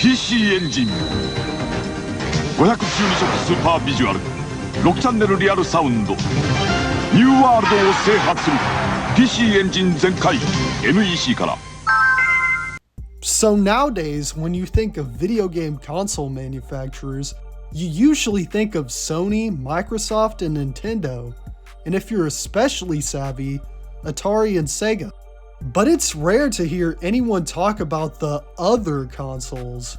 PC エンジン512色スーパービジュアル6チャンネルリアルサウンドニューワールドを制覇する PC エンジン全開 NEC から。 So nowadays, when you think of video game console manufacturers, you usually think of Sony, Microsoft, and Nintendo, and if you're especially savvy, Atari and Sega. But it's rare to hear anyone talk about the other consoles.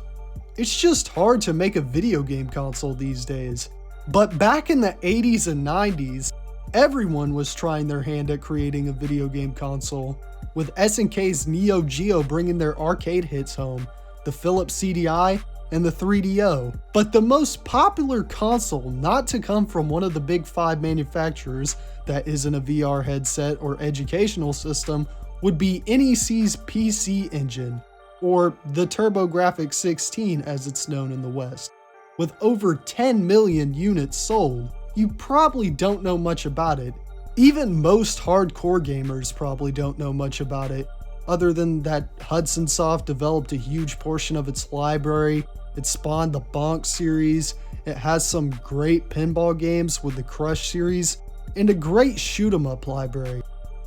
It's just hard to make a video game console these days. But back in the 80s and 90s, everyone was trying their hand at creating a video game console, with SNK's Neo Geo bringing their arcade hits home, the Philips CDI, and the 3DO. But the most popular console not to come from one of the big 5 manufacturers that isn't a VR headset or educational system would be NEC's PC Engine, or the TurboGrafx-16 as it's known in the West. With over 10 million units sold, you probably don't know much about it. Even most hardcore gamers probably don't know much about it, other than that Hudson Soft developed a huge portion of its library, it spawned the Bonk series, it has some great pinball games with the Crush series, and a great shoot-'em-up library.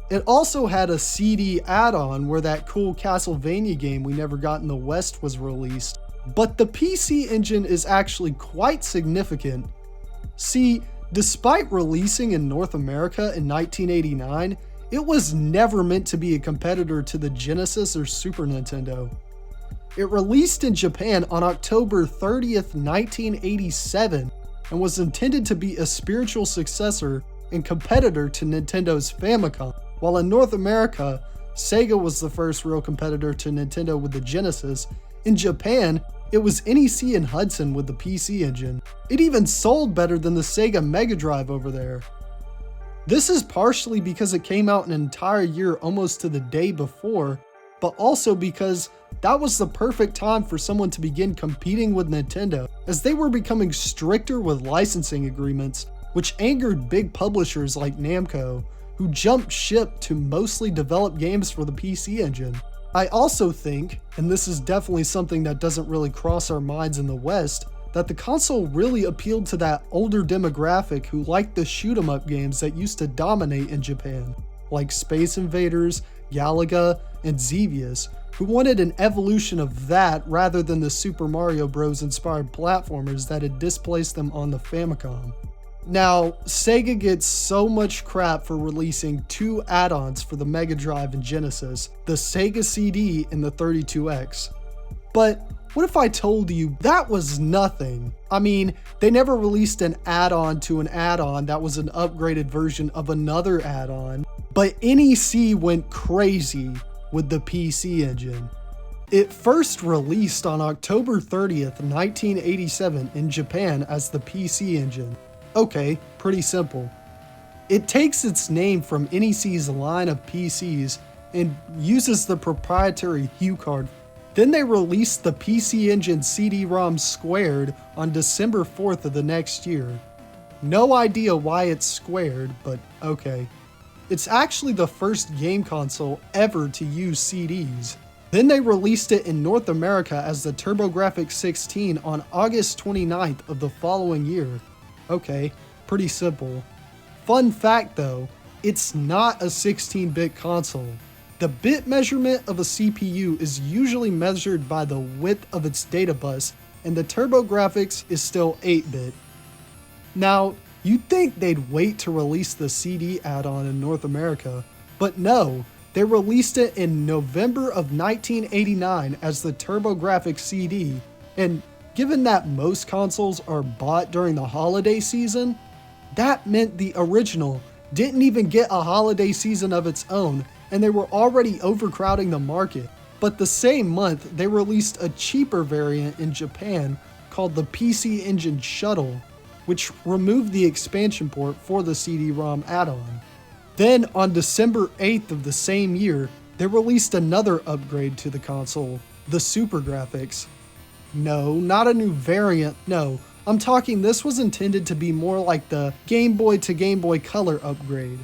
It also had a CD add-on where that cool Castlevania game we never got in the West was released. But the PC Engine is actually quite significant. See, despite releasing in North America in 1989, it was never meant to be a competitor to the Genesis or Super Nintendo. It released in Japan on October 30th, 1987, and was intended to be a spiritual successor and competitor to Nintendo's Famicom. While in North America, Sega was the first real competitor to Nintendo with the Genesis, in Japan, it was NEC and Hudson with the PC Engine. It even sold better than the Sega Mega Drive over there. This is partially because it came out an entire year almost to the day before, but also because that was the perfect time for someone to begin competing with Nintendo, as they were becoming stricter with licensing agreements, which angered big publishers like Namco, who jumped ship to mostly develop games for the PC Engine. I also think, and this is definitely something that doesn't really cross our minds in the West, that the console really appealed to that older demographic who liked the shoot-'em-up games that used to dominate in Japan, like Space Invaders, Galaga, and Xevious, who wanted an evolution of that rather than the Super Mario Bros. Inspired platformers that had displaced them on the Famicom. Now, Sega gets so much crap for releasing 2 add-ons for the Mega Drive and Genesis, the Sega CD and the 32X. But what if I told you that was nothing? I mean, they never released an add-on to an add-on that was an upgraded version of another add-on, but NEC went crazy with the PC Engine. It first released on October 30th, 1987 in Japan as the PC Engine. Okay, pretty simple. It takes its name from NEC's line of PCs and uses the proprietary HuCard. Then they released the PC Engine CD-ROM squared on December 4th of the next year. No idea why it's squared, but okay. It's actually the first game console ever to use CDs. Then they released it in North America as the TurboGrafx-16 on August 29th of the following year. Okay, pretty simple. Fun fact though, it's not a 16-bit console. The bit measurement of a CPU is usually measured by the width of its data bus, and the TurboGrafx is still 8-bit. Now, you'd think they'd wait to release the CD add-on in North America, but no, they released it in November of 1989 as the TurboGrafx CD, and given that most consoles are bought during the holiday season, that meant the original didn't even get a holiday season of its own, and they were already overcrowding the market. But the same month, they released a cheaper variant in Japan called the PC Engine Shuttle, which removed the expansion port for the CD-ROM add-on. Then on December 8th of the same year, they released another upgrade to the console, the Super Graphics. No, not a new variant, no. I'm talking this was intended to be more like the Game Boy to Game Boy Color upgrade.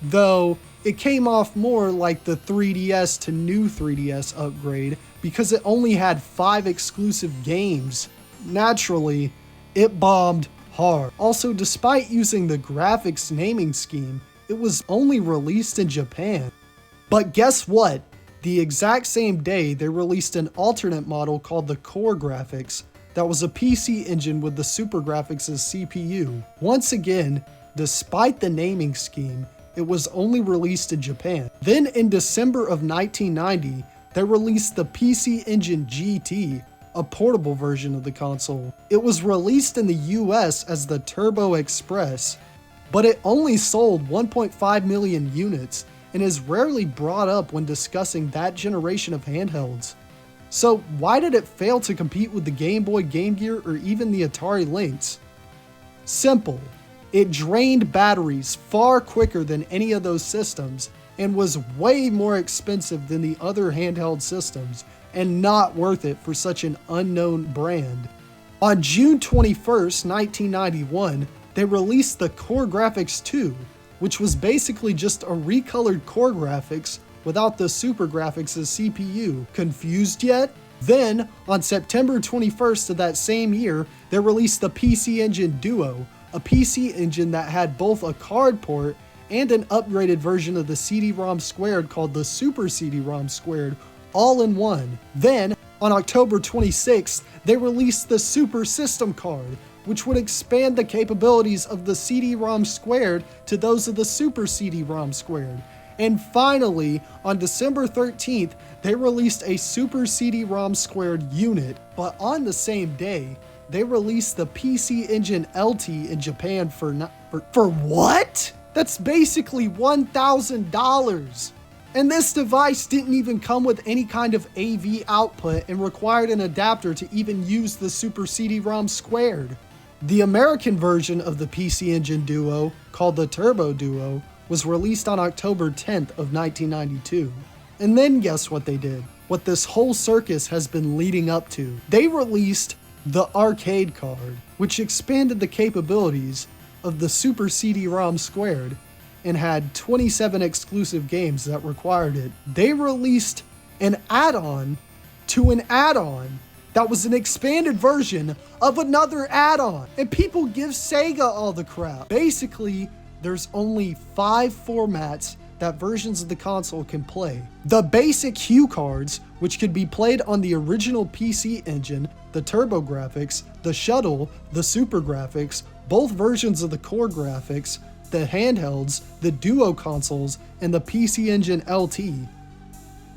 Though, it came off more like the 3DS to new 3DS upgrade, because it only had 5 exclusive games. Naturally, it bombed hard. Also, despite using the graphics naming scheme, it was only released in Japan. But guess what? The exact same day, they released an alternate model called the Core Graphics that was a PC engine with the Super Graphics as CPU. Once again, despite the naming scheme, it was only released in Japan. Then in December of 1990, they released the PC Engine GT, a portable version of the console. It was released in the US as the Turbo Express, but it only sold 1.5 million units and is rarely brought up when discussing that generation of handhelds. So why did it fail to compete with the Game Boy, Game Gear, or even the Atari Lynx? Simple. It drained batteries far quicker than any of those systems and was way more expensive than the other handheld systems and not worth it for such an unknown brand. On June 21st, 1991, they released the Core Graphics 2, which was basically just a recolored Core Graphics without the Super Graphics as CPU. Confused yet? Then, on September 21st of that same year, they released the PC Engine Duo, a PC engine that had both a card port and an upgraded version of the CD-ROM squared called the Super CD-ROM squared, all in one. Then, on October 26th, they released the Super System Card, which would expand the capabilities of the CD-ROM squared to those of the Super CD-ROM squared. And finally, on December 13th, they released a Super CD-ROM squared unit, but on the same day, they released the PC Engine LT in Japan for what? That's basically $1,000. And this device didn't even come with any kind of AV output and required an adapter to even use the Super CD-ROM squared. The American version of the PC Engine Duo, called the Turbo Duo, was released on October 10th of 1992. And then guess what they did? What this whole circus has been leading up to. They released the arcade card, which expanded the capabilities of the Super CD-ROM squared and had 27 exclusive games that required it. They released an add-on to an add-on that was an expanded version of another add-on, and people give Sega all the crap. Basically, there's only 5 formats that versions of the console can play. The basic Hue cards, which could be played on the original PC engine, the Turbo Graphics, the Shuttle, the Super Graphics, both versions of the Core Graphics, the handhelds, the Duo consoles, and the PC Engine LT.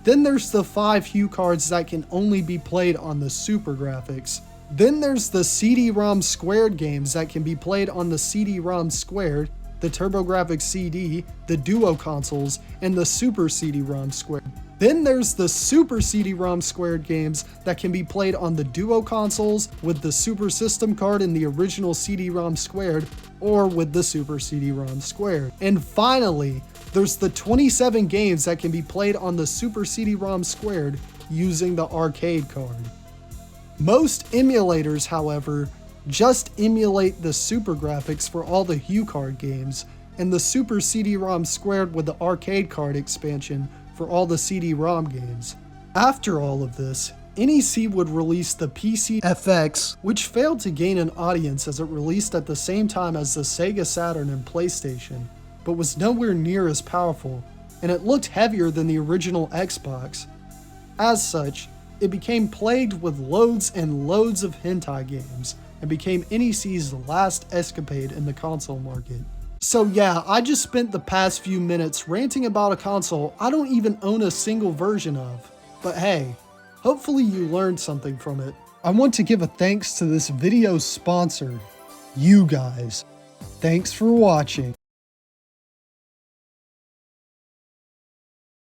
Then there's the 5 Hue cards that can only be played on the Super Graphics. Then there's the CD-ROM squared games that can be played on the CD-ROM squared, the TurboGrafx CD, the Duo consoles, and the Super CD-ROM squared. Then there's the Super CD-ROM squared games that can be played on the Duo consoles with the Super System Card and the original CD-ROM squared, or with the Super CD-ROM squared. And finally, there's the 27 games that can be played on the Super CD-ROM squared using the arcade card. Most emulators, however, just emulate the Super Graphics for all the Hue card games, and the Super CD-ROM squared with the arcade card expansion for all the CD-ROM games. After all of this, NEC would release the PC FX, which failed to gain an audience as it released at the same time as the Sega Saturn and PlayStation, but was nowhere near as powerful, and it looked heavier than the original Xbox. As such, it became plagued with loads and loads of hentai games, and became NEC's last escapade in the console market. So yeah, I just spent the past few minutes ranting about a console I don't even own a single version of. But hey, hopefully you learned something from it. I want to give a thanks to this video's sponsor, you guys. Thanks for watching.